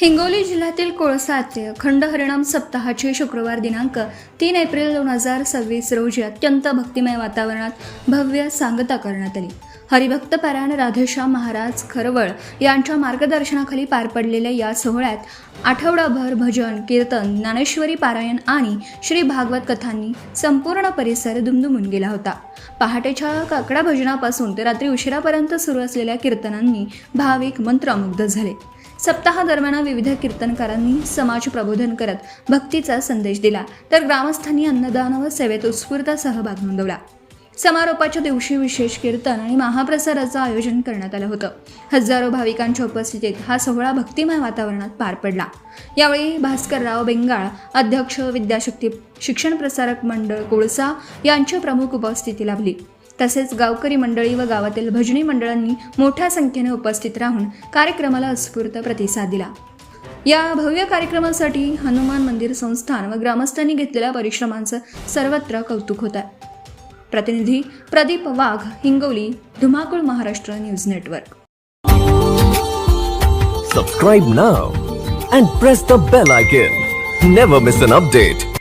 हिंगोली जिल्ह्यातील कोळसा येथे अखंड हरिनाम सप्ताहाची शुक्रवार दिनांक 3 एप्रिल 2026 रोजी अत्यंत भक्तिमय वातावरणात भव्य सांगता करण्यात आली. हरिभक्त पारायण राधेश्याम महाराज खरवळ यांच्या मार्गदर्शनाखाली पार पडलेल्या या सोहळ्यात आठवडाभर भजन, कीर्तन, ज्ञानेश्वरी पारायण आणि श्री भागवत कथांनी संपूर्ण परिसर दुमदुमून गेला होता. पहाटेच्या काकडा भजनापासून ते रात्री उशिरापर्यंत सुरू असलेल्या कीर्तनांनी भाविक मंत्रमुग्ध झाले. सप्ताहादरम्यान विविध कीर्तनकारांनी समाज प्रबोधन करत भक्तीचा संदेश दिला, तर ग्रामस्थांनी अन्नदान व सेवेत उत्स्फूर्त सहभाग नोंदवला. समारोपाच्या दिवशी विशेष कीर्तन आणि महाप्रसादाचं आयोजन करण्यात आलं होतं. हजारो भाविकांच्या उपस्थितीत हा सोहळा भक्तिमय वातावरणात पार पडला. यावेळी भास्करराव बेंगाळ, अध्यक्ष, विद्याशक्ती शिक्षण प्रसारक मंडळ कोळसा यांची प्रमुख उपस्थिती लाभली. तसेच गावकरी मंडळी व गावातील भजनी मंडळांनी मोठ्या संख्येने उपस्थित राहून कार्यक्रमाला उत्स्फूर्त प्रतिसाद दिला. या भव्य कार्यक्रमासाठी हनुमान मंदिर संस्थान व ग्रामस्थांनी घेतलेल्या परिश्रमांचं सर्वत्र कौतुक होत आहे. प्रतिनिधी प्रदीप वाघ, हिंगोली, धुमाकूळ Maharashtra news network. Subscribe now and press the bell icon. Never miss an update.